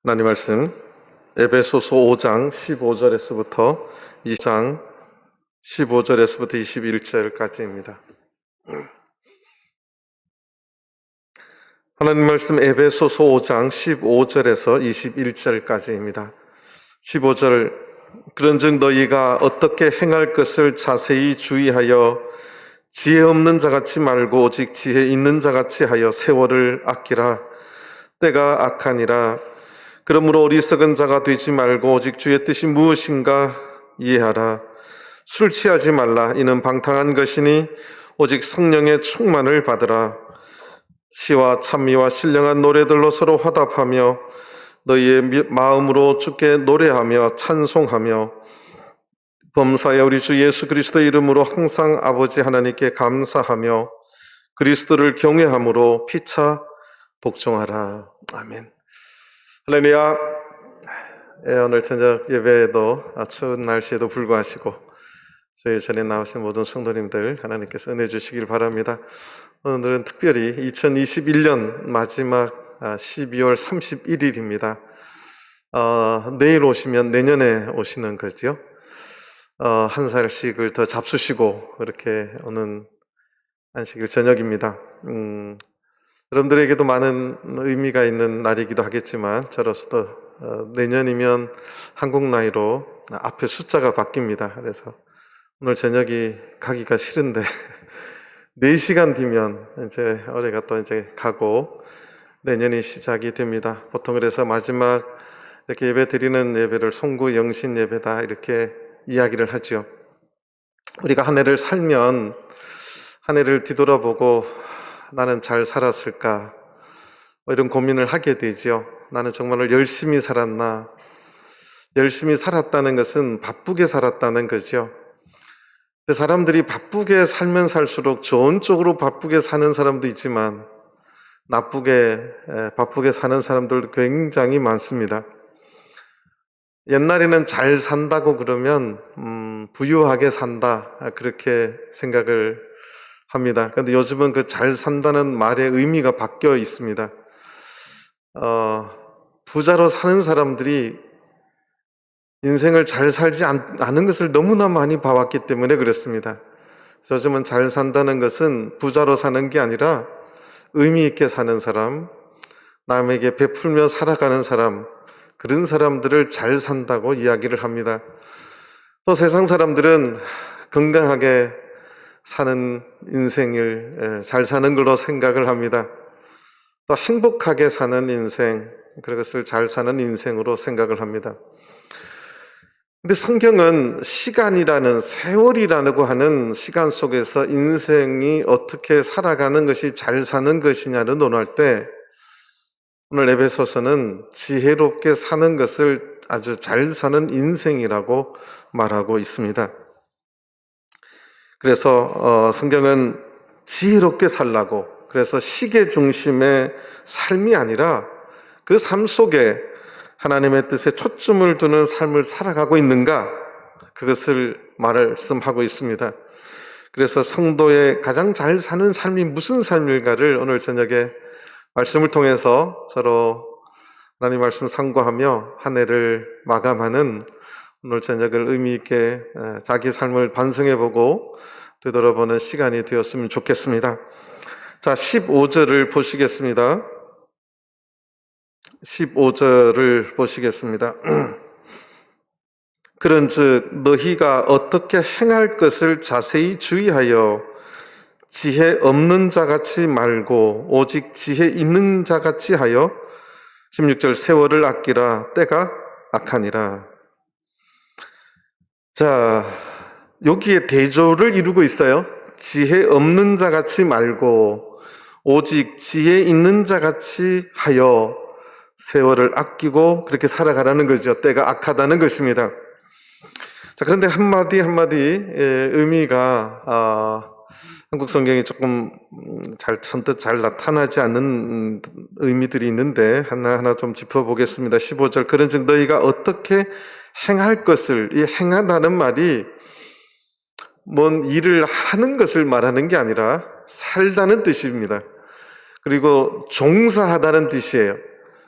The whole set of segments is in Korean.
하나님 말씀 에베소서 5장 15절에서부터 2장 15절에서부터 21절까지입니다. 하나님 말씀 에베소서 5장 15절에서 21절까지입니다. 15절 그런즉 너희가 어떻게 행할 것을 자세히 주의하여 지혜 없는 자같이 말고 오직 지혜 있는 자같이 하여 세월을 아끼라. 때가 악하니라. 그러므로 어리석은 자가 되지 말고 오직 주의 뜻이 무엇인가 이해하라. 술 취하지 말라. 이는 방탕한 것이니 오직 성령의 충만을 받으라. 시와 찬미와 신령한 노래들로 서로 화답하며 너희의 마음으로 주께 노래하며 찬송하며 범사에 우리 주 예수 그리스도의 이름으로 항상 아버지 하나님께 감사하며 그리스도를 경외함으로 피차 복종하라. 아멘. 할렐루야. 오늘 저녁 예배에도 추운 날씨에도 불구하시고 저희 전에 나오신 모든 성도님들 하나님께서 은혜 주시길 바랍니다. 오늘은 특별히 2021년 마지막 12월 31일입니다. 내일 오시면 내년에 오시는 거죠. 한 살씩을 더 잡수시고 이렇게 오는 안식일 저녁입니다. 여러분들에게도 많은 의미가 있는 날이기도 하겠지만 저로서도 내년이면 한국 나이로 앞에 숫자가 바뀝니다. 그래서 오늘 저녁이 가기가 싫은데 4시간 뒤면 이제 올해가 또 이제 가고 내년이 시작이 됩니다. 보통 그래서 마지막 이렇게 예배 드리는 예배를 송구 영신 예배다 이렇게 이야기를 하죠. 우리가 한 해를 살면 한 해를 뒤돌아보고 나는 잘 살았을까? 이런 고민을 하게 되죠. 나는 정말로 열심히 살았나? 열심히 살았다는 것은 바쁘게 살았다는 거죠. 사람들이 바쁘게 살면 살수록 좋은 쪽으로 바쁘게 사는 사람도 있지만 바쁘게 사는 사람들도 굉장히 많습니다. 옛날에는 잘 산다고 그러면 부유하게 산다 그렇게 생각을 합니다. 그런데 요즘은 그 잘 산다는 말의 의미가 바뀌어 있습니다. 부자로 사는 사람들이 인생을 잘 살지 않은 것을 너무나 많이 봐왔기 때문에 그렇습니다. 요즘은 잘 산다는 것은 부자로 사는 게 아니라 의미 있게 사는 사람, 남에게 베풀며 살아가는 사람, 그런 사람들을 잘 산다고 이야기를 합니다. 또 세상 사람들은 건강하게 사는 인생을 잘 사는 걸로 생각을 합니다. 또 행복하게 사는 인생, 그것을 잘 사는 인생으로 생각을 합니다. 근데 성경은 시간이라는 세월이라고 하는 시간 속에서 인생이 어떻게 살아가는 것이 잘 사는 것이냐를 논할 때 오늘 에베소서는 지혜롭게 사는 것을 아주 잘 사는 인생이라고 말하고 있습니다. 그래서 성경은 지혜롭게 살라고, 그래서 시계 중심의 삶이 아니라 그 삶 속에 하나님의 뜻에 초점을 두는 삶을 살아가고 있는가, 그것을 말씀하고 있습니다. 그래서 성도의 가장 잘 사는 삶이 무슨 삶일까를 오늘 저녁에 말씀을 통해서 서로 하나님 말씀 상고하며 한 해를 마감하는 오늘 저녁을 의미 있게 자기 삶을 반성해보고 되돌아보는 시간이 되었으면 좋겠습니다. 자, 15절을 보시겠습니다. 15절을 보시겠습니다. 그런즉 너희가 어떻게 행할 것을 자세히 주의하여 지혜 없는 자같이 말고 오직 지혜 있는 자같이 하여 16절 세월을 아끼라. 때가 악하니라. 자, 여기에 대조를 이루고 있어요. 지혜 없는 자같이 말고 오직 지혜 있는 자같이 하여 세월을 아끼고 그렇게 살아가라는 거죠. 때가 악하다는 것입니다. 자, 그런데 한마디 의미가 한국 성경이 조금 선뜻 잘 나타나지 않는 의미들이 있는데 하나하나 좀 짚어보겠습니다. 15절 그런즉 너희가 어떻게 행할 것을, 이 행한다는 말이 뭔 일을 하는 것을 말하는 게 아니라 살다는 뜻입니다. 그리고 종사하다는 뜻이에요.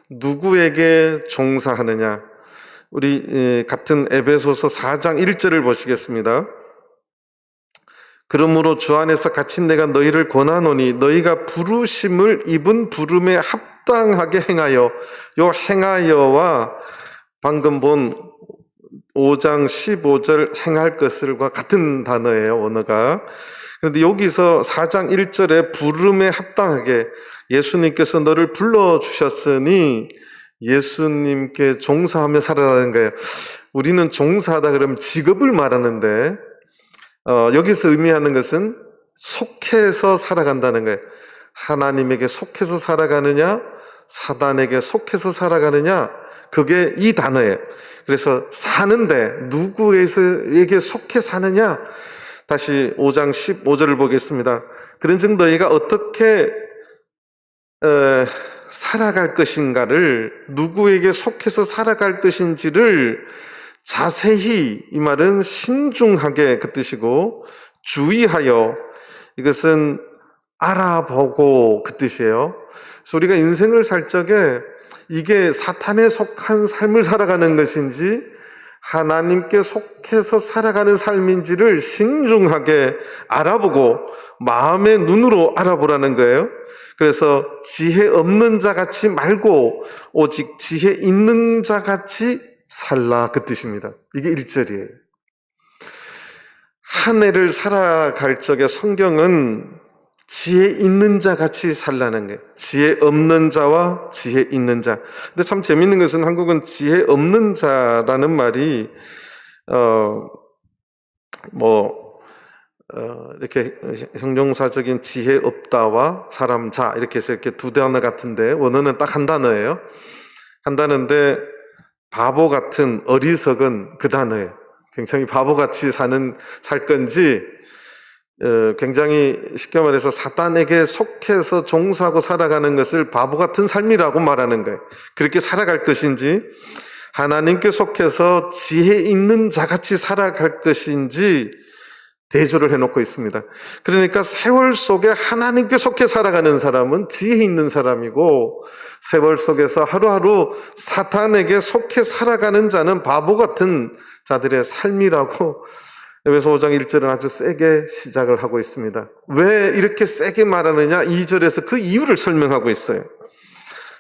누구에게 종사하느냐? 우리 같은 에베소서 4장 1절을 보시겠습니다. 그러므로 주 안에서 갇힌 내가 너희를 권하노니 너희가 부르심을 입은 부름에 합당하게 행하여, 요 행하여와 방금 본 5장 15절 행할 것을과 같은 단어예요, 언어가. 그런데 여기서 4장 1절에 부름에 합당하게, 예수님께서 너를 불러주셨으니 예수님께 종사하며 살아라는 거예요. 우리는 종사하다 그러면 직업을 말하는데 여기서 의미하는 것은 속해서 살아간다는 거예요. 하나님에게 속해서 살아가느냐, 사단에게 속해서 살아가느냐, 그게 이 단어예요. 그래서 사는데 누구에게 속해 사느냐, 다시 5장 15절을 보겠습니다. 그런즉 너희가 어떻게 살아갈 것인가를, 누구에게 속해서 살아갈 것인지를 자세히, 이 말은 신중하게 그 뜻이고, 주의하여, 이것은 알아보고 그 뜻이에요. 그래서 우리가 인생을 살 적에 이게 사탄에 속한 삶을 살아가는 것인지 하나님께 속해서 살아가는 삶인지를 신중하게 알아보고 마음의 눈으로 알아보라는 거예요. 그래서 지혜 없는 자 같이 말고 오직 지혜 있는 자 같이 살라, 그 뜻입니다. 이게 1절이에요. 한 해를 살아갈 적에 성경은 지혜 있는 자 같이 살라는 거예요. 지혜 없는 자와 지혜 있는 자. 근데 참 재밌는 것은 한국은 지혜 없는 자라는 말이 이렇게 형용사적인 지혜 없다와 사람 자 이렇게 해서 이렇게 두 단어 같은데 원어는 딱 한 단어예요. 한 단어인데 바보 같은, 어리석은 그 단어예요. 굉장히 바보같이 살 건지, 굉장히 쉽게 말해서 사탄에게 속해서 종사하고 살아가는 것을 바보 같은 삶이라고 말하는 거예요. 그렇게 살아갈 것인지, 하나님께 속해서 지혜 있는 자같이 살아갈 것인지 대조를 해놓고 있습니다. 그러니까 세월 속에 하나님께 속해 살아가는 사람은 지혜 있는 사람이고, 세월 속에서 하루하루 사탄에게 속해 살아가는 자는 바보 같은 자들의 삶이라고 에베소 5장 1절은 아주 세게 시작을 하고 있습니다. 왜 이렇게 세게 말하느냐? 2절에서 그 이유를 설명하고 있어요.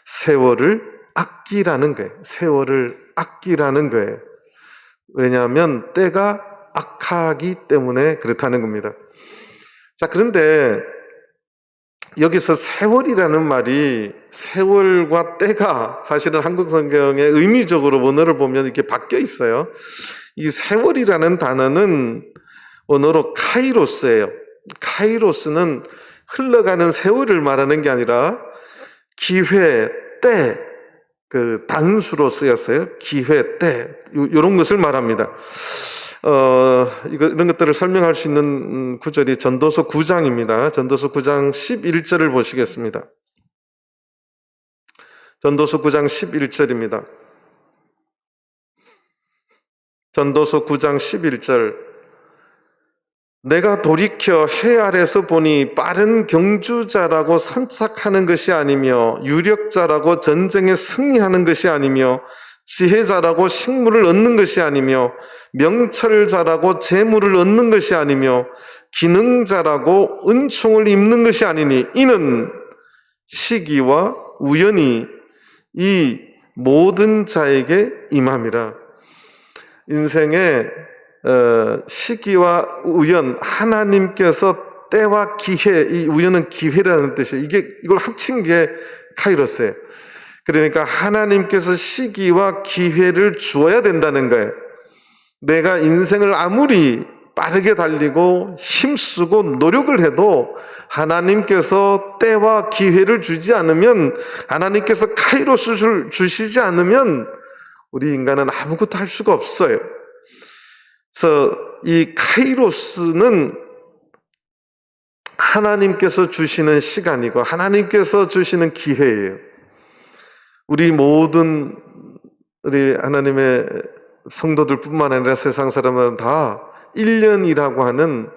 세월을 아끼라는 거예요. 세월을 아끼라는 거예요. 왜냐하면 때가 악하기 때문에 그렇다는 겁니다. 자, 그런데 여기서 세월이라는 말이, 세월과 때가 사실은 한국 성경에 의미적으로 원어를 보면 이렇게 바뀌어 있어요. 이 세월이라는 단어는 언어로 카이로스예요. 카이로스는 흘러가는 세월을 말하는 게 아니라 기회, 때, 그 단수로 쓰였어요. 기회, 때, 이런 것을 말합니다. 이런 것들을 설명할 수 있는 구절이 전도서 9장입니다. 전도서 9장 11절을 보시겠습니다. 전도서 9장 11절입니다. 전도서 9장 11절. 내가 돌이켜 해 아래서 보니 빠른 경주자라고 선착하는 것이 아니며 유력자라고 전쟁에 승리하는 것이 아니며 지혜자라고 식물을 얻는 것이 아니며 명철자라고 재물을 얻는 것이 아니며 기능자라고 은총을 입는 것이 아니니 이는 시기와 우연이 이 모든 자에게 임함이라. 인생의 시기와 우연, 하나님께서 때와 기회, 이 우연은 기회라는 뜻이에요. 이걸 합친 게 카이로스예요. 그러니까 하나님께서 시기와 기회를 주어야 된다는 거예요. 내가 인생을 아무리 빠르게 달리고 힘쓰고 노력을 해도 하나님께서 때와 기회를 주지 않으면, 하나님께서 카이로스를 주시지 않으면 우리 인간은 아무것도 할 수가 없어요. 그래서 이 카이로스는 하나님께서 주시는 시간이고 하나님께서 주시는 기회예요. 우리 모든 우리 하나님의 성도들뿐만 아니라 세상 사람은 다 1년이라고 하는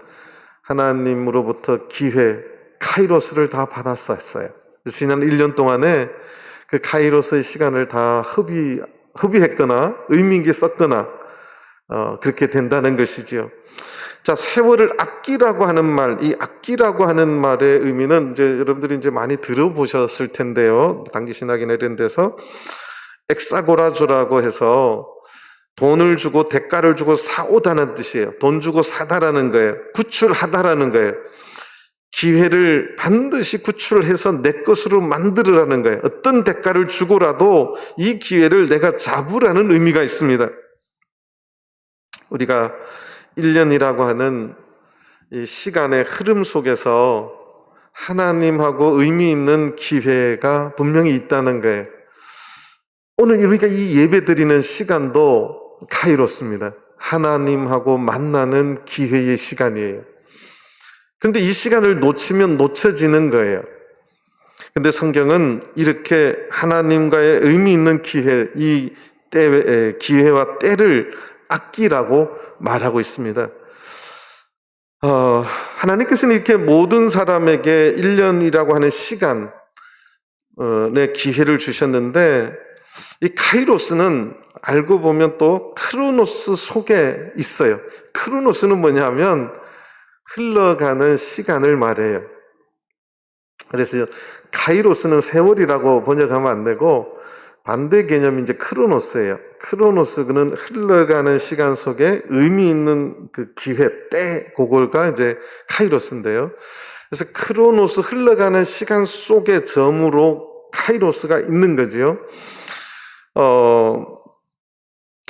하나님으로부터 기회, 카이로스를 다 받았었어요. 지난 1년 동안에 그 카이로스의 시간을 다 허비했거나 의미 있게 썼거나 그렇게 된다는 것이지요. 자, 세월을 아끼라고 하는 말, 이 아끼라고 하는 말의 의미는 이제 여러분들이 이제 많이 들어보셨을 텐데요. 단기신학이나 이런 데서 엑사고라조라고 해서 돈을 주고 대가를 주고 사오다는 뜻이에요. 돈 주고 사다라는 거예요. 구출하다라는 거예요. 기회를 반드시 구출해서 내 것으로 만들으라는 거예요. 어떤 대가를 주고라도 이 기회를 내가 잡으라는 의미가 있습니다. 우리가 1년이라고 하는 이 시간의 흐름 속에서 하나님하고 의미 있는 기회가 분명히 있다는 거예요. 오늘 우리가 이 예배 드리는 시간도 카이로스입니다. 하나님하고 만나는 기회의 시간이에요. 근데 이 시간을 놓치면 놓쳐지는 거예요. 근데 성경은 이렇게 하나님과의 의미 있는 기회, 이 기회와 때를 아끼라고 말하고 있습니다. 하나님께서는 이렇게 모든 사람에게 1년이라고 하는 시간의 기회를 주셨는데, 이 카이로스는 알고 보면 또 크로노스 속에 있어요. 크로노스는 뭐냐면 흘러가는 시간을 말해요. 그래서 카이로스는 세월이라고 번역하면 안 되고 반대 개념이 이제 크로노스예요. 크로노스는 흘러가는 시간 속에 의미 있는 그 기회, 때, 그걸가 이제 카이로스인데요. 그래서 크로노스, 흘러가는 시간 속의 점으로 카이로스가 있는 거지요.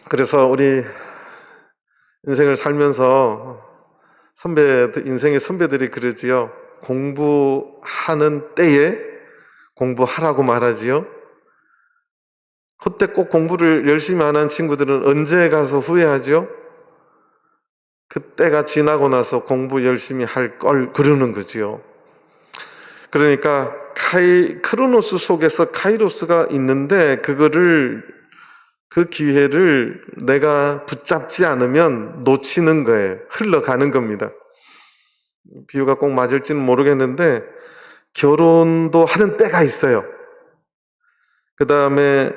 그래서 우리 인생을 살면서 인생의 선배들이 그러지요. 공부하는 때에 공부하라고 말하지요. 그때 꼭 공부를 열심히 안 한 친구들은 언제 가서 후회하죠? 그때가 지나고 나서 공부 열심히 할 걸 그러는 거지요. 그러니까 크로노스 속에서 카이로스가 있는데 그 기회를 내가 붙잡지 않으면 놓치는 거예요. 흘러가는 겁니다. 비유가 꼭 맞을지는 모르겠는데 결혼도 하는 때가 있어요. 그 다음에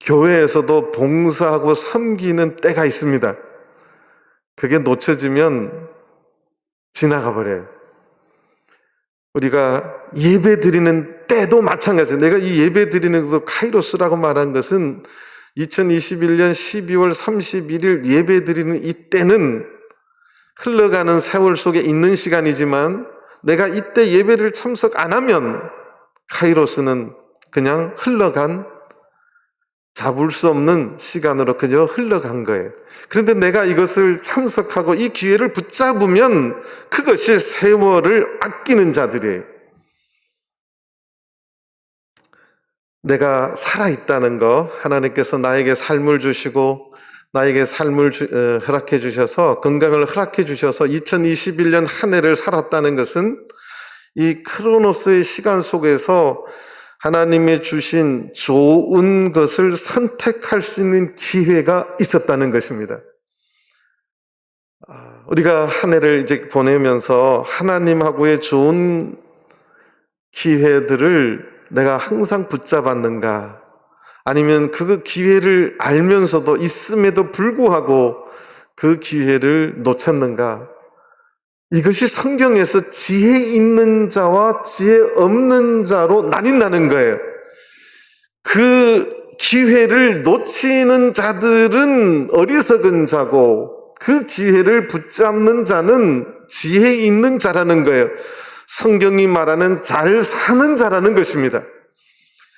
교회에서도 봉사하고 섬기는 때가 있습니다. 그게 놓쳐지면 지나가 버려요. 우리가 예배 드리는 때도 마찬가지예요. 내가 이 예배 드리는 것도 카이로스라고 말한 것은 2021년 12월 31일 예배 드리는 이 때는 흘러가는 세월 속에 있는 시간이지만 내가 이때 예배를 참석 안 하면 카이로스는 그냥 잡을 수 없는 시간으로 그저 흘러간 거예요. 그런데 내가 이것을 참석하고 이 기회를 붙잡으면 그것이 세월을 아끼는 자들이에요. 내가 살아있다는 거, 하나님께서 나에게 삶을 주시고 나에게 삶을 허락해 주셔서, 건강을 허락해 주셔서 2021년 한 해를 살았다는 것은 이 크로노스의 시간 속에서 하나님이 주신 좋은 것을 선택할 수 있는 기회가 있었다는 것입니다. 우리가 한 해를 이제 보내면서 하나님하고의 좋은 기회들을 내가 항상 붙잡았는가? 아니면 그 기회를 알면서도 있음에도 불구하고 그 기회를 놓쳤는가? 이것이 성경에서 지혜 있는 자와 지혜 없는 자로 나뉜다는 거예요. 그 기회를 놓치는 자들은 어리석은 자고 그 기회를 붙잡는 자는 지혜 있는 자라는 거예요. 성경이 말하는 잘 사는 자라는 것입니다.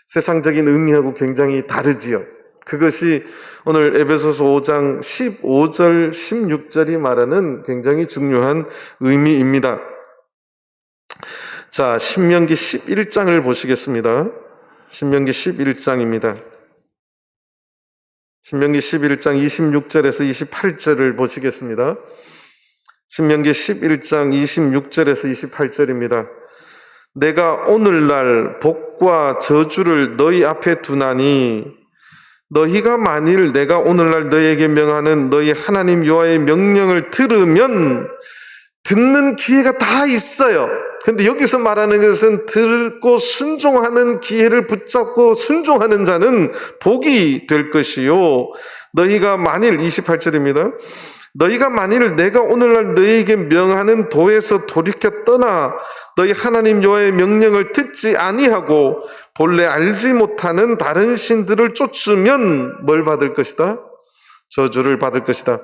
세상적인 의미하고 굉장히 다르지요. 그것이 오늘 에베소서 5장 15절 16절이 말하는 굉장히 중요한 의미입니다. 자, 신명기 11장을 보시겠습니다. 신명기 11장입니다. 신명기 11장 26절에서 28절을 보시겠습니다. 신명기 11장 26절에서 28절입니다. 내가 오늘날 복과 저주를 너희 앞에 두나니 너희가 만일 내가 오늘날 너희에게 명하는 너희 하나님 여호와의 명령을 들으면 듣는 기회가 다 있어요. 근데 여기서 말하는 것은 듣고 순종하는 기회를 붙잡고 순종하는 자는 복이 될 것이요. 너희가 만일 28절입니다. 너희가 만일 내가 오늘날 너희에게 명하는 도에서 돌이켜 떠나 너희 하나님 여호와의 명령을 듣지 아니하고 본래 알지 못하는 다른 신들을 쫓으면 뭘 받을 것이다? 저주를 받을 것이다.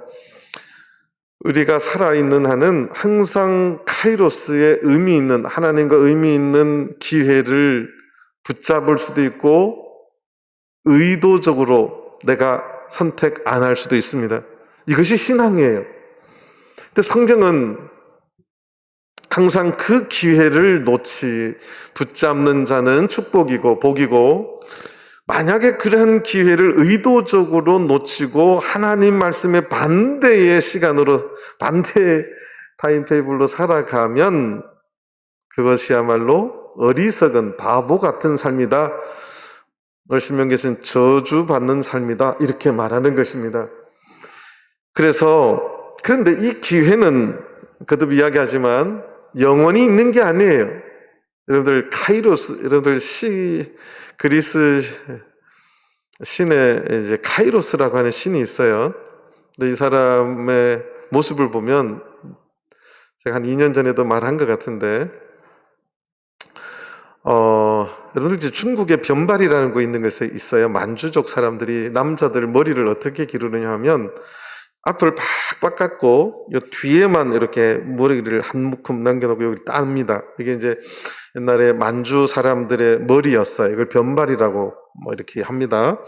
우리가 살아있는 한은 항상 카이로스의 의미 있는, 하나님과 의미 있는 기회를 붙잡을 수도 있고 의도적으로 내가 선택 안 할 수도 있습니다. 이것이 신앙이에요. 근데 성경은 항상 그 기회를 붙잡는 자는 축복이고 복이고, 만약에 그런 기회를 의도적으로 놓치고 하나님 말씀의 반대의 시간으로, 반대의 타임테이블로 살아가면 그것이야말로 어리석은 바보 같은 삶이다. 신명기에서는 저주받는 삶이다. 이렇게 말하는 것입니다. 그런데 이 기회는 거듭 이야기하지만 영원히 있는 게 아니에요. 여러분들 여러분들 그리스 신에 이제 카이로스라고 하는 신이 있어요. 근데 이 사람의 모습을 보면 제가 한 2년 전에도 말한 것 같은데, 여러분들 이제 중국에 변발이라는 거 있는 것이 있어요. 만주족 사람들이 남자들 머리를 어떻게 기르느냐 하면 앞을 팍팍 깎고 요 뒤에만 이렇게 머리를 한 묶음 남겨놓고 여기 땁니다. 이게 이제 옛날에 만주 사람들의 머리였어요. 이걸 변발이라고 이렇게 합니다.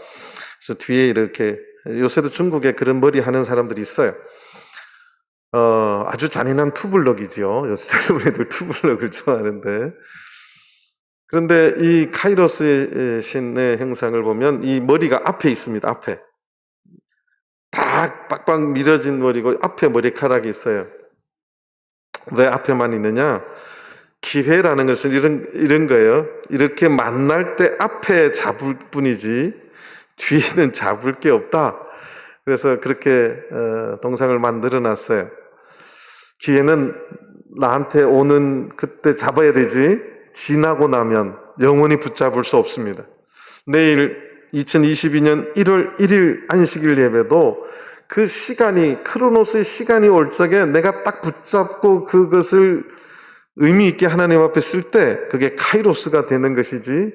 그래서 뒤에 이렇게, 요새도 중국에 그런 머리 하는 사람들이 있어요. 아주 잔인한 투블럭이지요. 요새 젊은이들 투블럭을 좋아하는데. 그런데 이 카이로스의 신의 형상을 보면 이 머리가 앞에 있습니다. 앞에. 다 빡빡 밀어진 머리고 앞에 머리카락이 있어요. 왜 앞에만 있느냐? 기회라는 것은 이런 거예요. 이렇게 만날 때 앞에 잡을 뿐이지 뒤에는 잡을 게 없다. 그래서 그렇게 동상을 만들어 놨어요. 기회는 나한테 오는 그때 잡아야 되지, 지나고 나면 영원히 붙잡을 수 없습니다. 내일 2022년 1월 1일 안식일 예배도 그 시간이, 크로노스의 시간이 올 적에 내가 딱 붙잡고 그것을 의미 있게 하나님 앞에 쓸 때 그게 카이로스가 되는 것이지,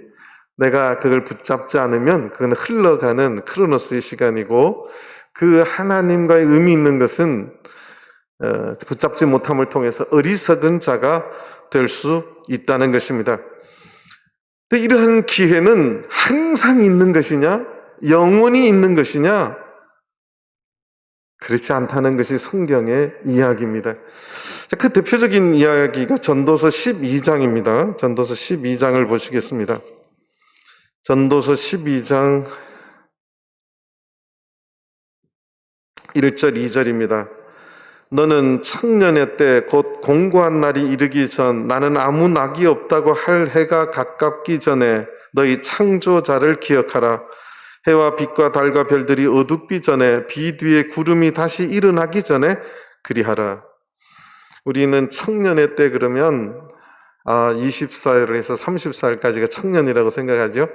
내가 그걸 붙잡지 않으면 그건 흘러가는 크로노스의 시간이고, 그 하나님과의 의미 있는 것은 붙잡지 못함을 통해서 어리석은 자가 될 수 있다는 것입니다. 근데 이러한 기회는 항상 있는 것이냐? 영원히 있는 것이냐? 그렇지 않다는 것이 성경의 이야기입니다. 그 대표적인 이야기가 전도서 12장입니다. 전도서 12장을 보시겠습니다. 전도서 12장 1절 2절입니다. 너는 청년의 때 곧 공고한 날이 이르기 전, 나는 아무 낙이 없다고 할 해가 가깝기 전에 너희 창조자를 기억하라. 해와 빛과 달과 별들이 어둡기 전에, 비 뒤에 구름이 다시 일어나기 전에 그리하라. 우리는 청년의 때 그러면 20살에서 30살까지가 청년이라고 생각하죠.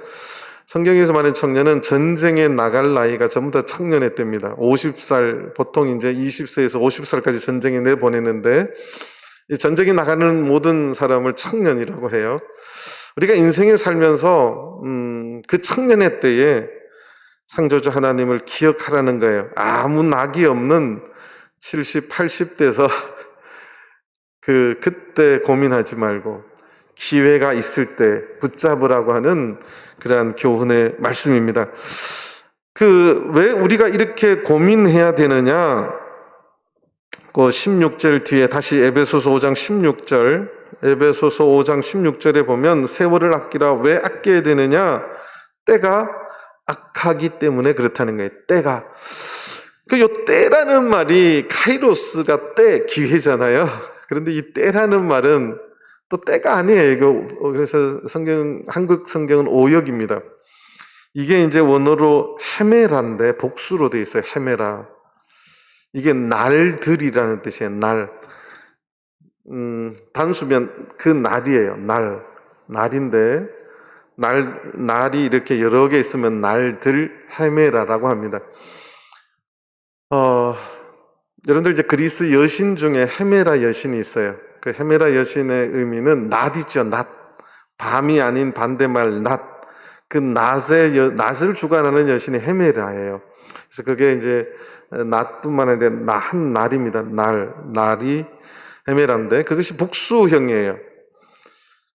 성경에서 말하는 청년은 전쟁에 나갈 나이가 전부 다 청년의 때입니다. 50살, 보통 이제 20세에서 50살까지 전쟁에 내보내는데, 이 전쟁에 나가는 모든 사람을 청년이라고 해요. 우리가 인생에 살면서 그 청년의 때에 창조주 하나님을 기억하라는 거예요. 아무 낙이 없는 70, 80대에서 그때 고민하지 말고 기회가 있을 때 붙잡으라고 하는 그러한 교훈의 말씀입니다. 왜 우리가 이렇게 고민해야 되느냐? 그 16절 뒤에 다시 에베소서 5장 16절에 보면 세월을 아끼라. 왜 아껴야 되느냐? 때가 악하기 때문에 그렇다는 거예요. 때가. 요 때라는 말이 카이로스가 때, 기회잖아요. 그런데 이 때라는 말은 또 때가 아니에요. 그래서 한국 성경은 오역입니다. 이게 이제 원어로 헤메라인데 복수로 되어 있어요. 헤메라. 이게 날들이라는 뜻이에요. 날. 단수면 그 날이에요. 날인데 날이 이렇게 여러 개 있으면 날들 헤메라라고 합니다. 여러분들 이제 그리스 여신 중에 헤메라 여신이 있어요. 그 헤메라 여신의 의미는 낮이죠. 낮. 밤이 아닌 반대말 낮. 그 낮을 주관하는 여신이 헤메라예요. 그래서 그게 이제 낮뿐만 아니라 한 날입니다. 날이 헤메라인데 그것이 복수형이에요.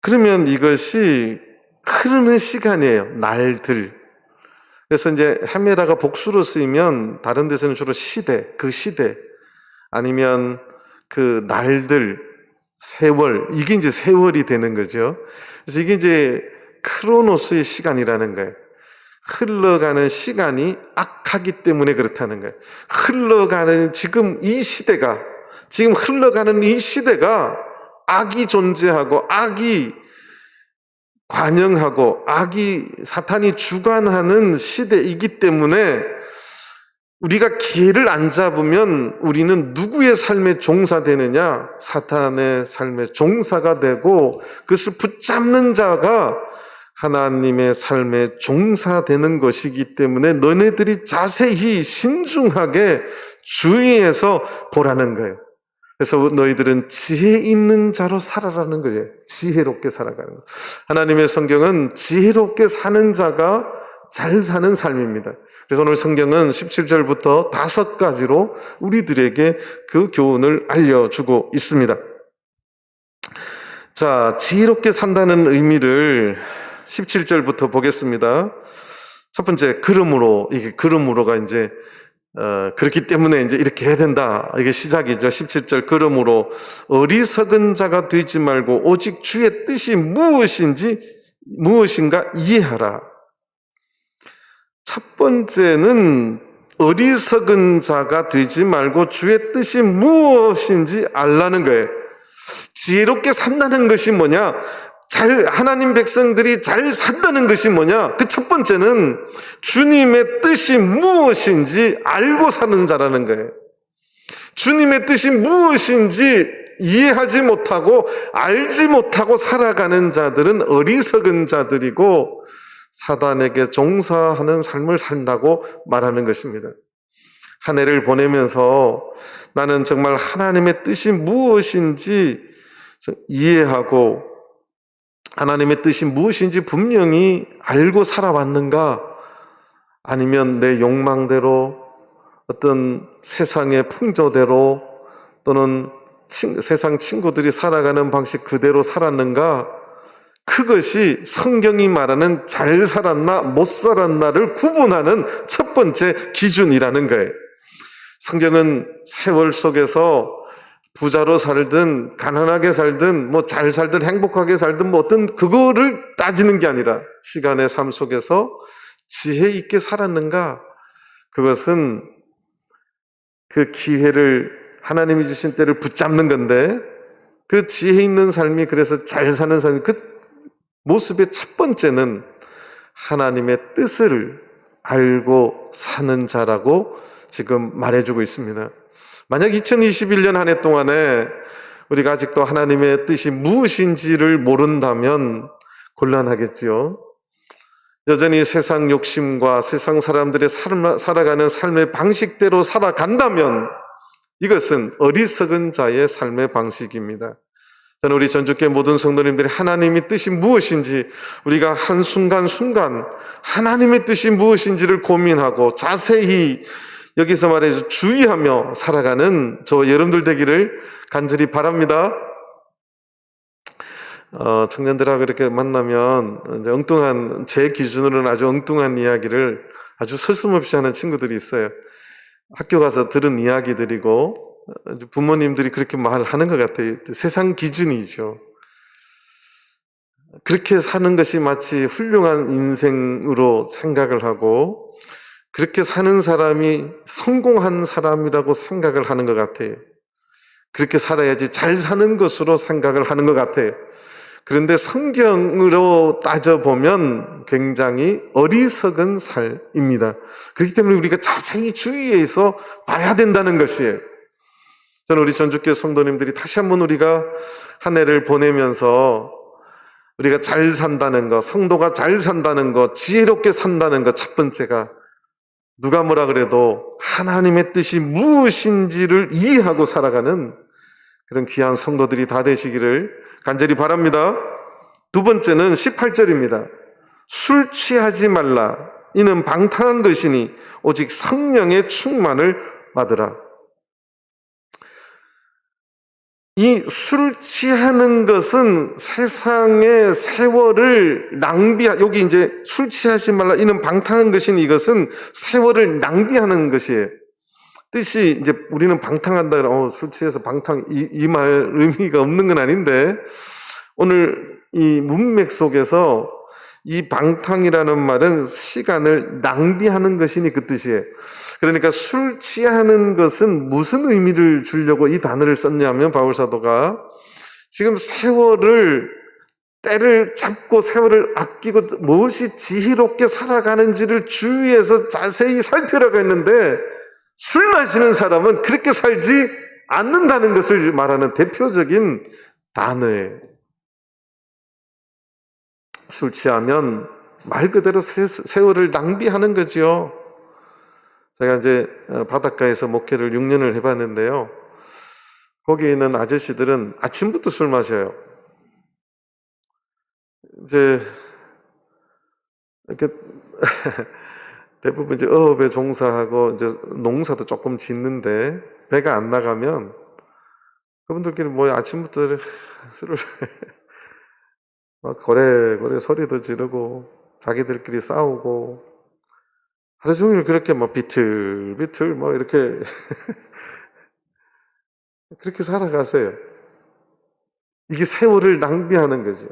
그러면 이것이 흐르는 시간이에요. 날들. 그래서 이제 헤메라가 복수로 쓰이면 다른 데서는 주로 그 시대 아니면 그 날들, 세월, 이게 이제 세월이 되는 거죠. 그래서 이게 이제 크로노스의 시간이라는 거예요. 흘러가는 시간이 악하기 때문에 그렇다는 거예요. 지금 흘러가는 이 시대가 악이 존재하고 악이 관영하고 사탄이 주관하는 시대이기 때문에 우리가 기회를 안 잡으면 우리는 누구의 삶에 종사되느냐? 사탄의 삶에 종사가 되고 그것을 붙잡는 자가 하나님의 삶에 종사되는 것이기 때문에 너네들이 자세히 신중하게 주의해서 보라는 거예요. 그래서 너희들은 지혜 있는 자로 살아라는 거예요. 지혜롭게 살아가는 거예요. 하나님의 성경은 지혜롭게 사는 자가 잘 사는 삶입니다. 그래서 오늘 성경은 17절부터 5가지로 우리들에게 그 교훈을 알려주고 있습니다. 자, 지혜롭게 산다는 의미를 17절부터 보겠습니다. 첫 번째, 그러므로가 이제 그렇기 때문에 이제 이렇게 해야 된다. 이게 시작이죠. 17절, 그러므로 어리석은 자가 되지 말고 오직 주의 뜻이 무엇인가 이해하라. 첫 번째는 어리석은 자가 되지 말고 주의 뜻이 무엇인지 알라는 거예요. 지혜롭게 산다는 것이 뭐냐? 하나님 백성들이 잘 산다는 것이 뭐냐? 그 첫 번째는 주님의 뜻이 무엇인지 알고 사는 자라는 거예요. 주님의 뜻이 무엇인지 이해하지 못하고 알지 못하고 살아가는 자들은 어리석은 자들이고 사단에게 종사하는 삶을 산다고 말하는 것입니다. 한 해를 보내면서 나는 정말 하나님의 뜻이 무엇인지 이해하고 하나님의 뜻이 무엇인지 분명히 알고 살아왔는가? 아니면 내 욕망대로 어떤 세상의 풍조대로 또는 세상 친구들이 살아가는 방식 그대로 살았는가? 그것이 성경이 말하는 잘 살았나 못 살았나를 구분하는 첫 번째 기준이라는 거예요. 성경은 세월 속에서 부자로 살든 가난하게 살든 뭐 잘 살든 행복하게 살든 뭐 어떤 그거를 따지는 게 아니라 시간의 삶 속에서 지혜 있게 살았는가? 그것은 그 기회를 하나님이 주신 때를 붙잡는 건데 그 지혜 있는 삶이 그래서 잘 사는 삶 그 모습의 첫 번째는 하나님의 뜻을 알고 사는 자라고 지금 말해주고 있습니다. 만약 2021년 한 해 동안에 우리가 아직도 하나님의 뜻이 무엇인지를 모른다면 곤란하겠지요. 여전히 세상 욕심과 세상 사람들의 살아가는 삶의 방식대로 살아간다면 이것은 어리석은 자의 삶의 방식입니다. 저는 우리 전주교회 모든 성도님들이 하나님의 뜻이 무엇인지 우리가 한순간순간 하나님의 뜻이 무엇인지를 고민하고 자세히 여기서 말해서 주의하며 살아가는 저 여러분들 되기를 간절히 바랍니다. 청년들하고 이렇게 만나면 이제 제 기준으로는 아주 엉뚱한 이야기를 아주 서슴없이 하는 친구들이 있어요. 학교 가서 들은 이야기들이고 부모님들이 그렇게 말하는 것 같아요. 세상 기준이죠. 그렇게 사는 것이 마치 훌륭한 인생으로 생각을 하고 그렇게 사는 사람이 성공한 사람이라고 생각을 하는 것 같아요. 그렇게 살아야지 잘 사는 것으로 생각을 하는 것 같아요. 그런데 성경으로 따져보면 굉장히 어리석은 삶입니다. 그렇기 때문에 우리가 자세히 주의해서 봐야 된다는 것이에요. 저는 우리 전주교회 성도님들이 다시 한번 우리가 한 해를 보내면서 우리가 잘 산다는 거, 성도가 잘 산다는 거, 지혜롭게 산다는 거, 첫 번째가 누가 뭐라 그래도 하나님의 뜻이 무엇인지를 이해하고 살아가는 그런 귀한 성도들이 다 되시기를 간절히 바랍니다. 두 번째는 18절입니다. 술 취하지 말라. 이는 방탕한 것이니 오직 성령의 충만을 받으라. 이 술 취하는 것은 세상의 세월을 여기 이제 술 취하지 말라. 이는 방탕한 것이니 이것은 세월을 낭비하는 것이에요. 뜻이 이제 우리는 방탕한다 그러면 술 취해서 방탕 이 말 의미가 없는 건 아닌데 오늘 이 문맥 속에서 이 방탕이라는 말은 시간을 낭비하는 것이니 그 뜻이에요. 그러니까 술 취하는 것은 무슨 의미를 주려고 이 단어를 썼냐면 바울사도가 지금 때를 잡고 세월을 아끼고 무엇이 지혜롭게 살아가는지를 주위에서 자세히 살피라고 했는데 술 마시는 사람은 그렇게 살지 않는다는 것을 말하는 대표적인 단어예요. 술 취하면 말 그대로 세월을 낭비하는 거죠. 제가 이제 바닷가에서 목회를 6년을 해봤는데요. 거기 있는 아저씨들은 아침부터 술 마셔요. 이제 이렇게 대부분 이제 어업에 종사하고 이제 농사도 조금 짓는데 배가 안 나가면 그분들끼리 뭐 아침부터 술을 막 고래고래 소리도 지르고 자기들끼리 싸우고 하루 종일 그렇게 막 비틀비틀 뭐 이렇게 그렇게 살아가세요. 이게 세월을 낭비하는 거죠.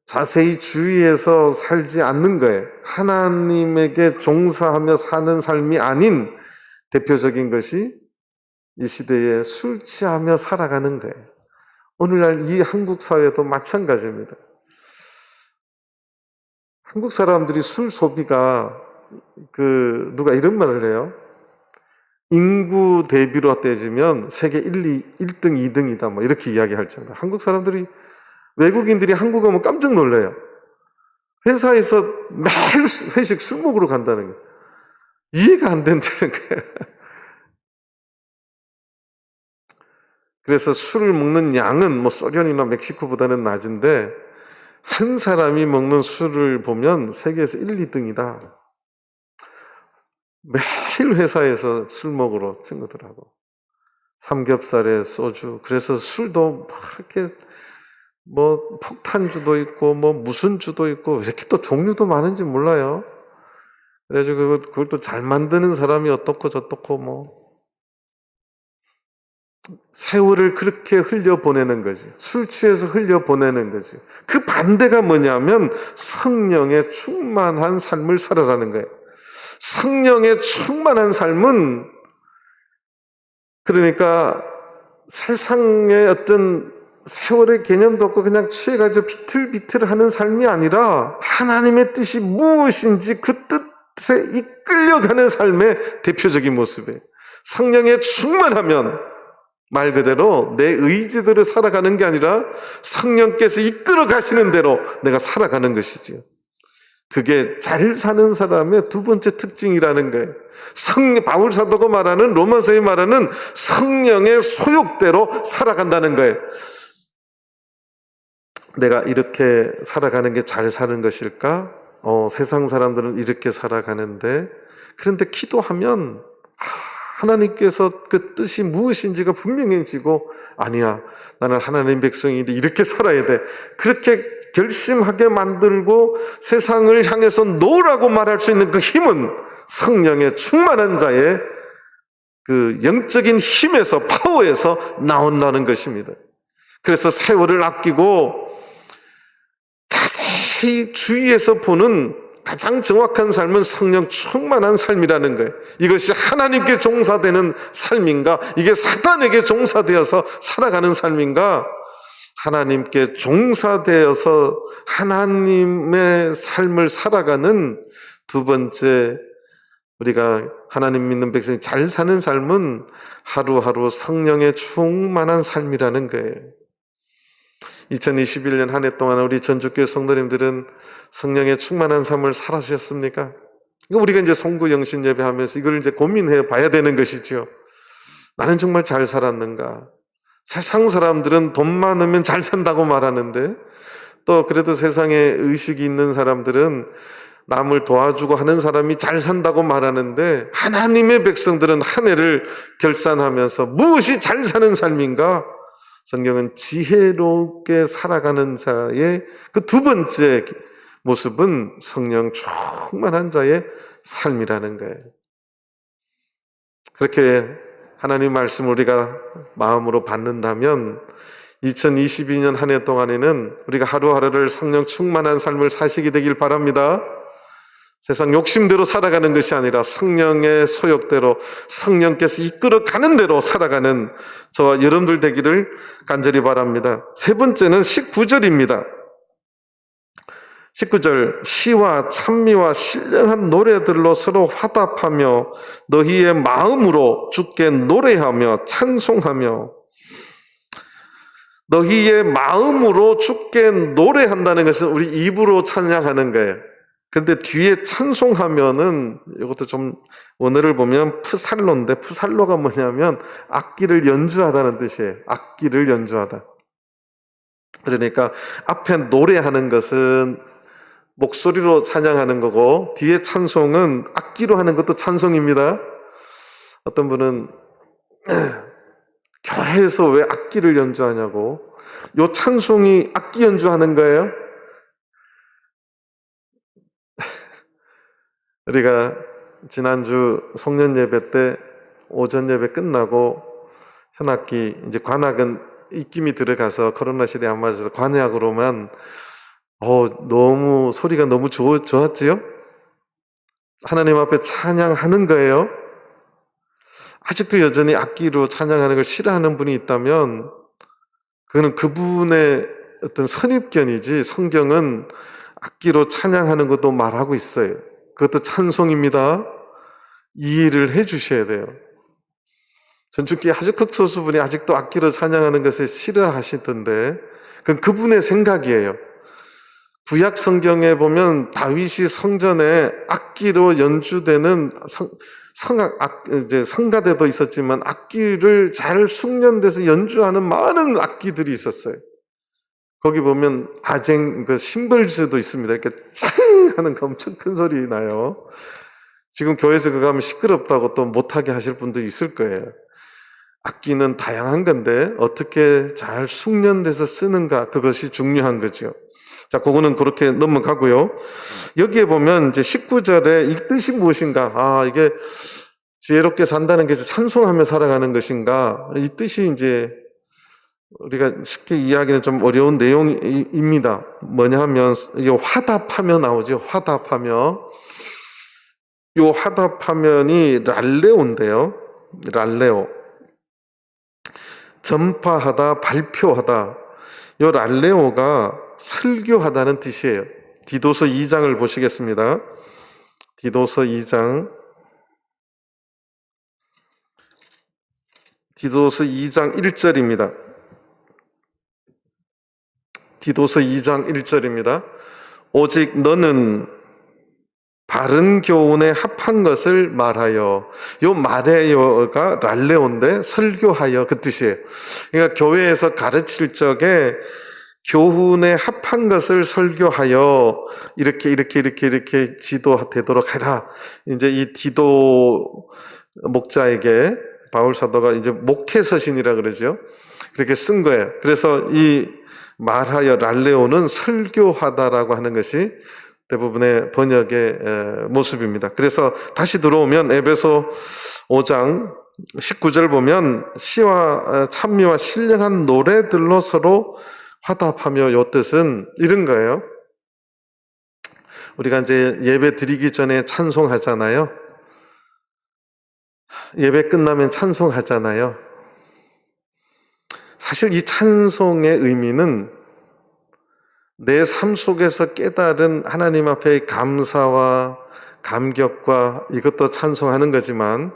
자세히 주의해서 살지 않는 거예요. 하나님에게 종사하며 사는 삶이 아닌 대표적인 것이 이 시대에 술 취하며 살아가는 거예요. 오늘날 이 한국 사회도 마찬가지입니다. 한국 사람들이 술 소비가 누가 이런 말을 해요. 인구 대비로 따지면 세계 1등, 2등이다. 뭐 이렇게 이야기할 정도. 한국 사람들이 외국인들이 한국 오면 깜짝 놀라요. 회사에서 매일 회식 술 먹으러 간다는 거예요. 이해가 안 된다는 거예요. 그래서 술을 먹는 양은 뭐 소련이나 멕시코보다는 낮은데 한 사람이 먹는 술을 보면 세계에서 1, 2등이다. 매일 회사에서 술 먹으러 친구들하고 삼겹살에 소주. 그래서 술도 이렇게 뭐 폭탄주도 있고 뭐 무슨 주도 있고 왜 이렇게 또 종류도 많은지 몰라요. 그래가지고 그걸 또 잘 만드는 사람이 어떻고 저떻고 뭐 세월을 그렇게 흘려보내는 거지. 술 취해서 흘려보내는 거지. 그 반대가 뭐냐면 성령에 충만한 삶을 살아가는 거예요. 성령에 충만한 삶은 그러니까 세상의 어떤 세월의 개념도 없고 그냥 취해가지고 비틀비틀하는 삶이 아니라 하나님의 뜻이 무엇인지 그 뜻에 이끌려가는 삶의 대표적인 모습이에요. 성령에 충만하면 말 그대로 내 의지대로 살아가는 게 아니라 성령께서 이끌어 가시는 대로 내가 살아가는 것이지요. 그게 잘 사는 사람의 두 번째 특징이라는 거예요. 바울 사도가 말하는 로마서에 말하는 성령의 소욕대로 살아간다는 거예요. 내가 이렇게 살아가는 게 잘 사는 것일까? 세상 사람들은 이렇게 살아가는데 그런데 기도하면 하나님께서 그 뜻이 무엇인지가 분명해지고 아니야 나는 하나님 백성인데 이렇게 살아야 돼. 그렇게 결심하게 만들고 세상을 향해서 노라고 말할 수 있는 그 힘은 성령의 충만한 자의 그 영적인 힘에서 파워에서 나온다는 것입니다. 그래서 세월을 아끼고 자세히 주위에서 보는 가장 정확한 삶은 성령 충만한 삶이라는 거예요. 이것이 하나님께 종사되는 삶인가? 이게 사단에게 종사되어서 살아가는 삶인가? 하나님께 종사되어서 하나님의 삶을 살아가는 두 번째 우리가 하나님 믿는 백성이 잘 사는 삶은 하루하루 성령에 충만한 삶이라는 거예요. 2021년 한 해 동안 우리 전주교회 성도님들은 성령에 충만한 삶을 살아주셨습니까? 우리가 이제 송구 영신 예배하면서 이걸 이제 고민해 봐야 되는 것이죠. 나는 정말 잘 살았는가? 세상 사람들은 돈 많으면 잘 산다고 말하는데, 또 그래도 세상에 의식이 있는 사람들은 남을 도와주고 하는 사람이 잘 산다고 말하는데, 하나님의 백성들은 한 해를 결산하면서 무엇이 잘 사는 삶인가? 성경은 지혜롭게 살아가는 자의 그 두 번째 모습은 성령 충만한 자의 삶이라는 거예요. 그렇게 하나님 말씀을 우리가 마음으로 받는다면 2022년 한 해 동안에는 우리가 하루하루를 성령 충만한 삶을 사시게 되길 바랍니다. 세상 욕심대로 살아가는 것이 아니라 성령의 소욕대로, 성령께서 이끌어가는 대로 살아가는 저와 여러분들 되기를 간절히 바랍니다. 세 번째는 19절입니다. 19절, 시와 찬미와 신령한 노래들로 서로 화답하며 너희의 마음으로 주께 노래하며 찬송하며. 너희의 마음으로 주께 노래한다는 것은 우리 입으로 찬양하는 거예요. 근데 뒤에 찬송하면은 이것도 좀 원어를 보면 푸살로인데, 푸살로가 뭐냐면 악기를 연주하다는 뜻이에요. 악기를 연주하다. 그러니까 앞에 노래하는 것은 목소리로 찬양하는 거고, 뒤에 찬송은 악기로 하는 것도 찬송입니다. 어떤 분은 교회에서 왜 악기를 연주하냐고. 요 찬송이 악기 연주하는 거예요. 우리가 지난주 송년 예배 때 오전 예배 끝나고 현악기, 이제 관악은 입김이 들어가서 코로나 시대에 안 맞아서 관악으로만 너무 소리가 너무 좋았지요? 하나님 앞에 찬양하는 거예요. 아직도 여전히 악기로 찬양하는 걸 싫어하는 분이 있다면 그거는 그분의 어떤 선입견이지, 성경은 악기로 찬양하는 것도 말하고 있어요. 그것도 찬송입니다. 이해를 해 주셔야 돼요. 전주교회 아주 극소수분이 아직도 악기로 찬양하는 것을 싫어하시던데 그건 그분의 생각이에요. 구약 성경에 보면 다윗이 성전에 악기로 연주되는 성가대도 있었지만 악기를 잘 숙련돼서 연주하는 많은 악기들이 있었어요. 거기 보면 그 심벌즈도 있습니다. 이렇게 짱 하는 거 엄청 큰 소리 나요. 지금 교회에서 그거 하면 시끄럽다고 또 못하게 하실 분도 있을 거예요. 악기는 다양한 건데 어떻게 잘 숙련돼서 쓰는가, 그것이 중요한 거죠. 자, 그거는 그렇게 넘어가고요. 여기에 보면 이제 19절에 이 뜻이 무엇인가? 이게 지혜롭게 산다는 게 찬송하며 살아가는 것인가? 이 뜻이 이제 우리가 쉽게 이해하기는 좀 어려운 내용입니다. 뭐냐 하면, 이 화답하며 나오죠. 화답하며. 이 화답하면이 랄레오인데요. 랄레오. 전파하다, 발표하다. 이 랄레오가 설교하다는 뜻이에요. 디도서 2장을 보시겠습니다. 디도서 2장 1절입니다. 디도서 2장 1절입니다. 오직 너는 바른 교훈에 합한 것을 말하여. 요 말해요가 랄레오인데 설교하여 그 뜻이에요. 그러니까 교회에서 가르칠 적에 교훈에 합한 것을 설교하여 이렇게 지도되도록 해라. 이제 이 디도 목자에게 바울 사도가 이제 목회서신이라 그러죠. 그렇게 쓴 거예요. 그래서 이 말하여 랄레오는 설교하다라고 하는 것이 대부분의 번역의 모습입니다. 그래서 다시 들어오면 에베소 5장 19절 보면 시와 찬미와 신령한 노래들로 서로 화답하며, 요 뜻은 이런 거예요. 우리가 이제 예배 드리기 전에 찬송하잖아요. 예배 끝나면 찬송하잖아요. 사실 이 찬송의 의미는 내 삶 속에서 깨달은 하나님 앞에 감사와 감격과 이것도 찬송하는 거지만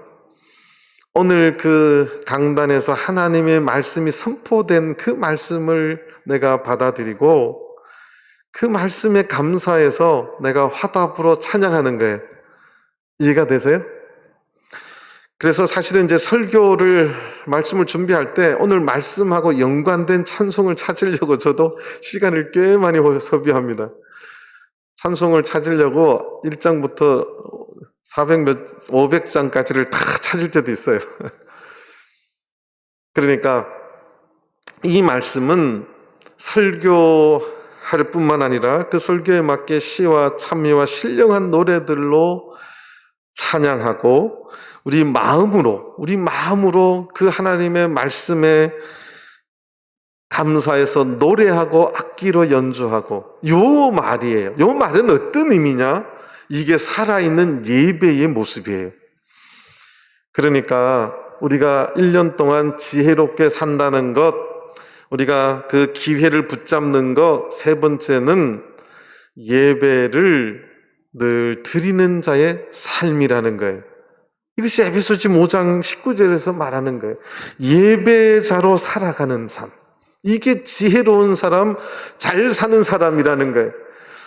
오늘 그 강단에서 하나님의 말씀이 선포된 그 말씀을 내가 받아들이고 그 말씀에 감사해서 내가 화답으로 찬양하는 거예요. 이해가 되세요? 그래서 사실은 이제 설교를 말씀을 준비할 때 오늘 말씀하고 연관된 찬송을 찾으려고 저도 시간을 꽤 많이 소비합니다. 찬송을 찾으려고 1장부터 500장까지를 다 찾을 때도 있어요. 그러니까 이 말씀은 설교할 뿐만 아니라 그 설교에 맞게 시와 찬미와 신령한 노래들로 찬양하고 우리 마음으로 그 하나님의 말씀에 감사해서 노래하고 악기로 연주하고 요 말이에요. 요 말은 어떤 의미냐? 이게 살아있는 예배의 모습이에요. 그러니까 우리가 1년 동안 지혜롭게 산다는 것, 우리가 그 기회를 붙잡는 것, 세 번째는 예배를 늘 드리는 자의 삶이라는 거예요. 이것이 에베소서 5장 19절에서 말하는 거예요. 예배자로 살아가는 삶. 이게 지혜로운 사람, 잘 사는 사람이라는 거예요.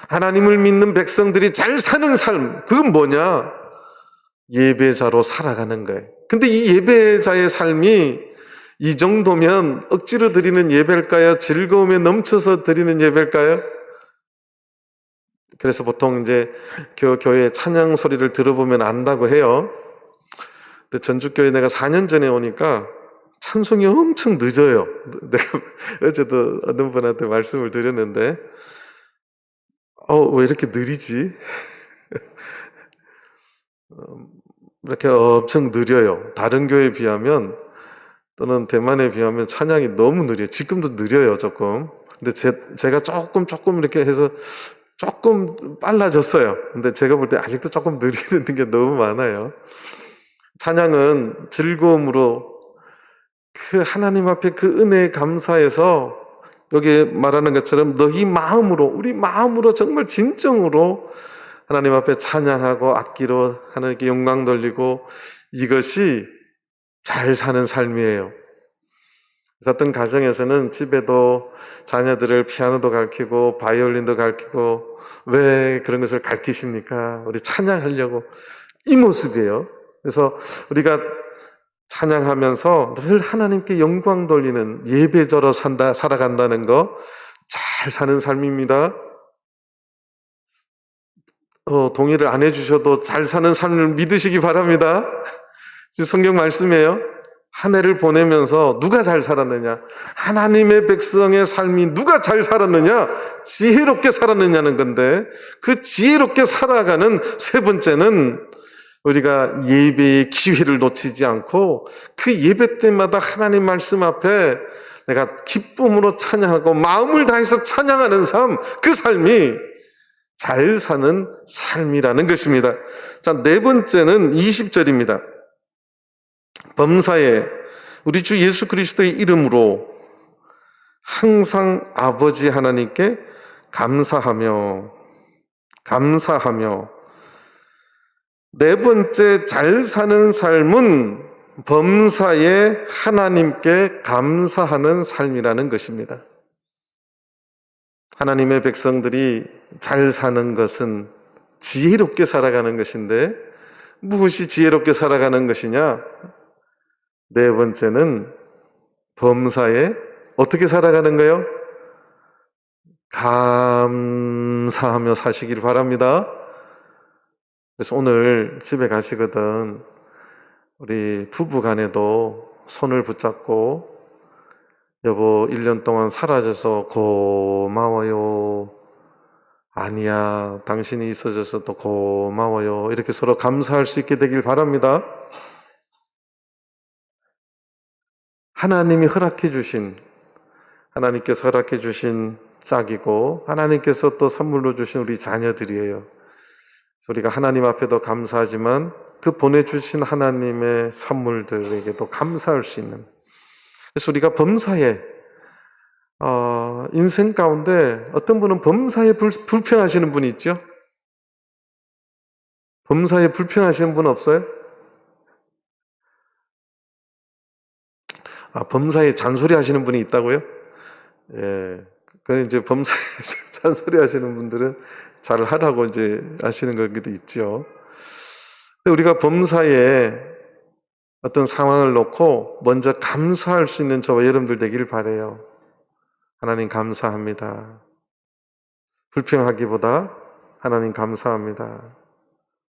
하나님을 믿는 백성들이 잘 사는 삶, 그건 뭐냐? 예배자로 살아가는 거예요. 근데 이 예배자의 삶이 이 정도면 억지로 드리는 예배일까요? 즐거움에 넘쳐서 드리는 예배일까요? 그래서 보통 이제 교회 찬양 소리를 들어보면 안다고 해요. 근데 전주교회 내가 4년 전에 오니까 찬송이 엄청 늦어요. 내가 어제도 어떤 분한테 말씀을 드렸는데, 왜 이렇게 느리지? 이렇게 엄청 느려요. 다른 교회에 비하면, 또는 대만에 비하면 찬양이 너무 느려요. 지금도 느려요, 조금. 근데 제가 조금 이렇게 해서 조금 빨라졌어요. 근데 제가 볼 때 아직도 조금 느리는 게 너무 많아요. 찬양은 즐거움으로 그 하나님 앞에 그 은혜에 감사해서 여기 말하는 것처럼 너희 마음으로, 우리 마음으로 정말 진정으로 하나님 앞에 찬양하고 악기로 하나님께 영광 돌리고, 이것이 잘 사는 삶이에요. 그래서 어떤 가정에서는 집에도 자녀들을 피아노도 가르치고 바이올린도 가르치고, 왜 그런 것을 가르치십니까? 우리 찬양하려고. 이 모습이에요. 그래서 우리가 찬양하면서 늘 하나님께 영광 돌리는 예배자로 살아간다는 거, 잘 사는 삶입니다. 동의를 안 해주셔도 잘 사는 삶을 믿으시기 바랍니다. 지금 성경 말씀이에요. 한 해를 보내면서 누가 잘 살았느냐? 하나님의 백성의 삶이 누가 잘 살았느냐? 지혜롭게 살았느냐는 건데, 그 지혜롭게 살아가는 세 번째는 우리가 예배의 기회를 놓치지 않고 그 예배 때마다 하나님 말씀 앞에 내가 기쁨으로 찬양하고 마음을 다해서 찬양하는 삶, 그 삶이 잘 사는 삶이라는 것입니다. 자, 네 번째는 20절입니다. 범사에 우리 주 예수 그리스도의 이름으로 항상 아버지 하나님께 감사하며 네 번째 잘 사는 삶은 범사에 하나님께 감사하는 삶이라는 것입니다. 하나님의 백성들이 잘 사는 것은 지혜롭게 살아가는 것인데, 무엇이 지혜롭게 살아가는 것이냐? 네 번째는 범사에 어떻게 살아가는 거예요? 감사하며 사시길 바랍니다. 그래서 오늘 집에 가시거든 우리 부부 간에도 손을 붙잡고, 여보 1년 동안 사라져서 고마워요. 아니야, 당신이 있어줘서 또 고마워요. 이렇게 서로 감사할 수 있게 되길 바랍니다. 하나님께서 허락해 주신 짝이고, 하나님께서 또 선물로 주신 우리 자녀들이에요. 우리가 하나님 앞에도 감사하지만 그 보내주신 하나님의 선물들에게도 감사할 수 있는, 그래서 우리가 범사에 인생 가운데 어떤 분은 범사에 불평하시는 분이 있죠. 범사에 불평하시는 분 없어요? 범사에 잔소리 하시는 분이 있다고요? 예. 그건 이제 범사에 잔소리 하시는 분들은 잘 하라고 이제 하시는 거기도 있죠. 근데 우리가 범사에 어떤 상황을 놓고 먼저 감사할 수 있는 저와 여러분들 되길 바라요. 하나님 감사합니다. 불평하기보다 하나님 감사합니다.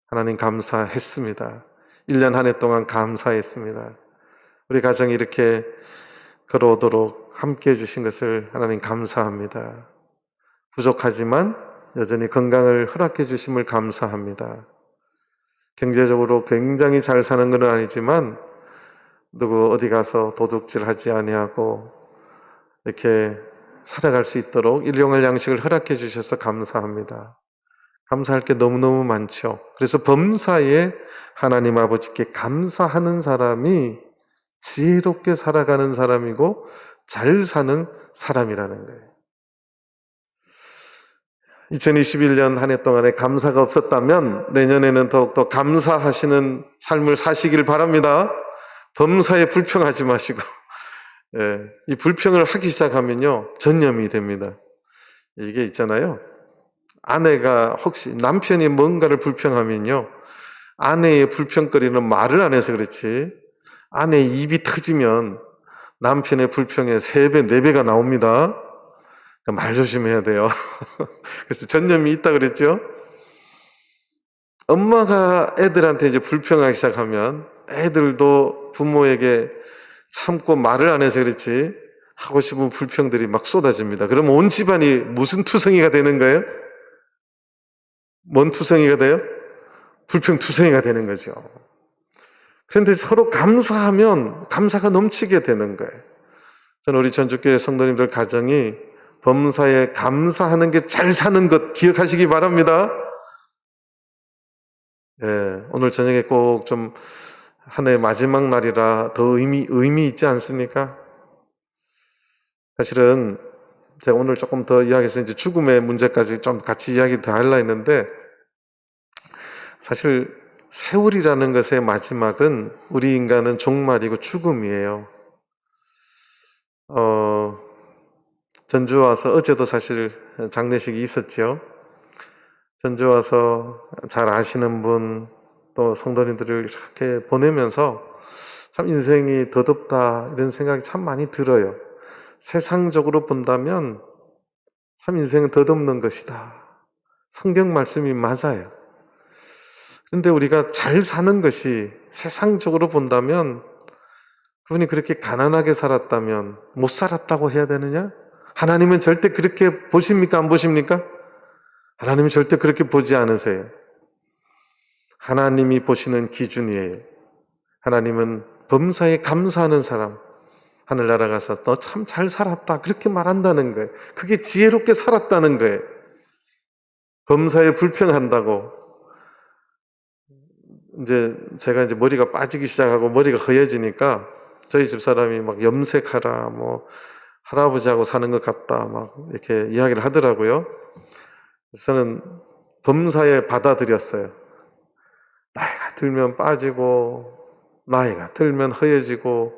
하나님 감사했습니다. 1년 한 해 동안 감사했습니다. 우리 가정이 이렇게 걸어오도록 함께 해주신 것을 하나님 감사합니다. 부족하지만 여전히 건강을 허락해 주심을 감사합니다. 경제적으로 굉장히 잘 사는 건 아니지만 누구 어디 가서 도둑질하지 아니하고 이렇게 살아갈 수 있도록 일용할 양식을 허락해 주셔서 감사합니다. 감사할 게 너무너무 많죠. 그래서 범사에 하나님 아버지께 감사하는 사람이 지혜롭게 살아가는 사람이고 잘 사는 사람이라는 거예요. 2021년 한 해 동안에 감사가 없었다면 내년에는 더욱더 감사하시는 삶을 사시길 바랍니다. 범사에 불평하지 마시고 이 불평을 하기 시작하면요 전염이 됩니다. 이게 있잖아요. 아내가 혹시 남편이 뭔가를 불평하면요 아내의 불평거리는 말을 안 해서 그렇지 아내의 입이 터지면 남편의 불평에 3배, 4배가 나옵니다. 말 조심해야 돼요. 그래서 전염이 있다 그랬죠? 엄마가 애들한테 이제 불평하기 시작하면 애들도 부모에게 참고 말을 안 해서 그렇지 하고 싶은 불평들이 막 쏟아집니다. 그럼 온 집안이 무슨 투성이가 되는 거예요? 뭔 투성이가 돼요? 불평 투성이가 되는 거죠. 그런데 서로 감사하면 감사가 넘치게 되는 거예요. 저는 우리 전주교회 성도님들 가정이 범사에 감사하는 게 잘 사는 것 기억하시기 바랍니다. 오늘 저녁에 꼭 좀 한 해 마지막 날이라 더 의미 있지 않습니까? 사실은 제가 오늘 조금 더 이야기해서 이제 죽음의 문제까지 좀 같이 이야기 더 하려고 했는데 사실 세월이라는 것의 마지막은 우리 인간은 종말이고 죽음이에요. 전주 와서 어제도 사실 장례식이 있었죠. 전주 와서 잘 아시는 분 또 성도님들을 이렇게 보내면서 참 인생이 더덥다 이런 생각이 참 많이 들어요. 세상적으로 본다면 참 인생은 덧없는 것이다. 성경 말씀이 맞아요. 그런데 우리가 잘 사는 것이 세상적으로 본다면 그분이 그렇게 가난하게 살았다면 못 살았다고 해야 되느냐? 하나님은 절대 그렇게 보십니까? 안 보십니까? 하나님은 절대 그렇게 보지 않으세요. 하나님이 보시는 기준이에요. 하나님은 범사에 감사하는 사람, 하늘나라 가서 너 참 잘 살았다 그렇게 말한다는 거예요. 그게 지혜롭게 살았다는 거예요. 범사에 불평한다고 이제 제가 이제 머리가 빠지기 시작하고 머리가 허해지니까 저희 집 사람이 막 염색하라 뭐 할아버지하고 사는 것 같다 막 이렇게 이야기를 하더라고요. 그래서 저는 범사에 받아들였어요. 나이가 들면 빠지고 나이가 들면 허해지고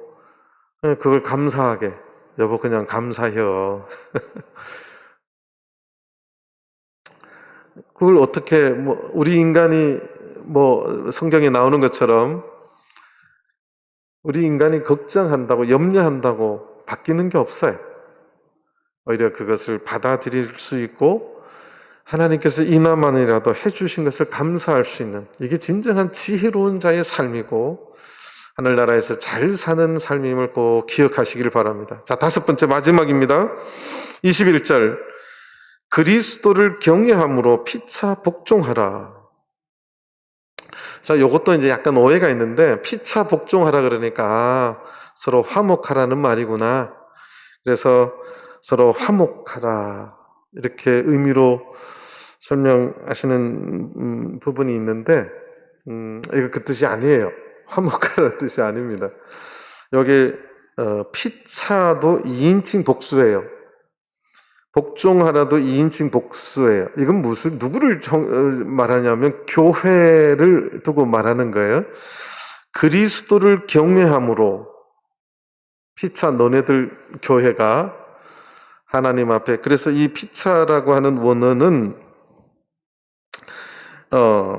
그걸 감사하게 여보 그냥 감사해요. 그걸 어떻게 뭐 우리 인간이 뭐 성경에 나오는 것처럼 우리 인간이 걱정한다고 염려한다고 바뀌는 게 없어요. 오히려 그것을 받아들일 수 있고 하나님께서 이나만이라도 해주신 것을 감사할 수 있는 이게 진정한 지혜로운 자의 삶이고 하늘나라에서 잘 사는 삶임을 꼭 기억하시길 바랍니다. 자, 5번째 마지막입니다. 21절 그리스도를 경외함으로 피차 복종하라. 자, 이것도 이제 약간 오해가 있는데 피차 복종하라 그러니까 서로 화목하라는 말이구나. 그래서 서로 화목하라 이렇게 의미로 설명하시는 부분이 있는데 이거 그 뜻이 아니에요. 화목하라는 뜻이 아닙니다. 여기 피차도 2인칭 복수예요. 복종하라도 2인칭 복수예요. 이건 누구를 말하냐면 교회를 두고 말하는 거예요. 그리스도를 경외함으로 피차 너네들 교회가 하나님 앞에, 그래서 이 피차라고 하는 원어는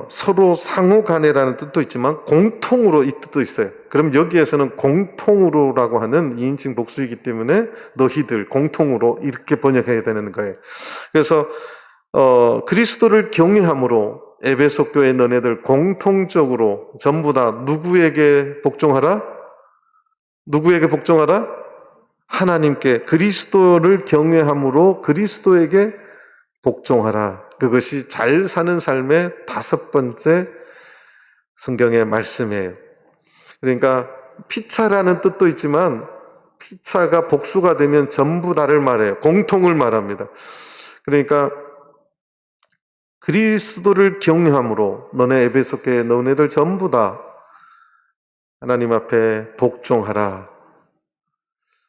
서로 상호 간에라는 뜻도 있지만 공통으로 이 뜻도 있어요. 그럼 여기에서는 공통으로라고 하는 2인칭 복수이기 때문에 너희들 공통으로 이렇게 번역해야 되는 거예요. 그래서 그리스도를 경외함으로 에베소 교회 너네들 공통적으로 전부 다 누구에게 복종하라? 누구에게 복종하라? 하나님께. 그리스도를 경외함으로 그리스도에게 복종하라. 그것이 잘 사는 삶의 5번째 성경의 말씀이에요. 그러니까 피차라는 뜻도 있지만 피차가 복수가 되면 전부 다를 말해요. 공통을 말합니다. 그러니까 그리스도를 경외함으로 너네 에베소 교회 너네들 전부 다 하나님 앞에 복종하라.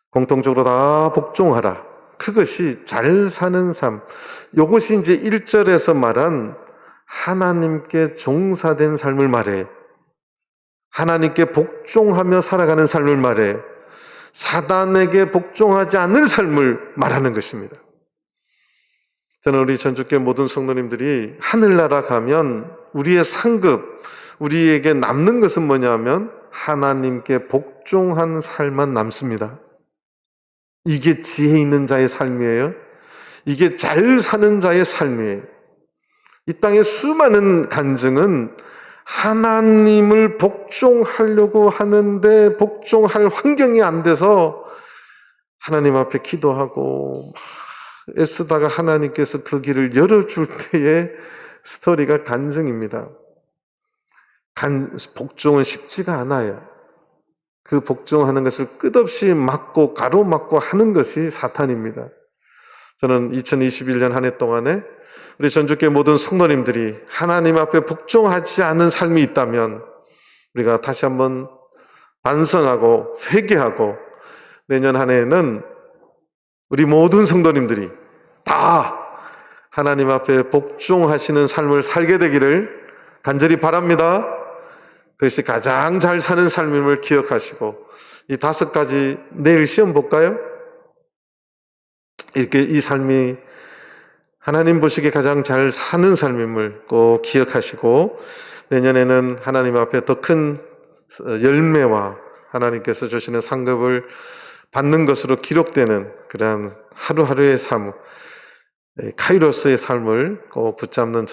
공통적으로 다 복종하라. 그것이 잘 사는 삶. 이것이 이제 1절에서 말한 하나님께 종사된 삶을 말해. 하나님께 복종하며 살아가는 삶을 말해. 사단에게 복종하지 않는 삶을 말하는 것입니다. 저는 우리 전주교회 모든 성도님들이 하늘나라 가면 우리의 상급, 우리에게 남는 것은 뭐냐면 하나님께 복종한 삶만 남습니다. 이게 지혜 있는 자의 삶이에요. 이게 잘 사는 자의 삶이에요. 이 땅의 수많은 간증은 하나님을 복종하려고 하는데 복종할 환경이 안 돼서 하나님 앞에 기도하고 애쓰다가 하나님께서 그 길을 열어줄 때의 스토리가 간증입니다. 복종은 쉽지가 않아요. 그 복종하는 것을 끝없이 막고 가로막고 하는 것이 사탄입니다. 저는 2021년 한 해 동안에 우리 전주교회 모든 성도님들이 하나님 앞에 복종하지 않은 삶이 있다면 우리가 다시 한번 반성하고 회개하고 내년 한 해에는 우리 모든 성도님들이 다 하나님 앞에 복종하시는 삶을 살게 되기를 간절히 바랍니다. 그것이 가장 잘 사는 삶임을 기억하시고 이 5가지 내일 시험 볼까요? 이렇게 이 삶이 하나님 보시기에 가장 잘 사는 삶임을 꼭 기억하시고 내년에는 하나님 앞에 더 큰 열매와 하나님께서 주시는 상급을 받는 것으로 기록되는 그러한 하루하루의 삶, 카이로스의 삶을 꼭 붙잡는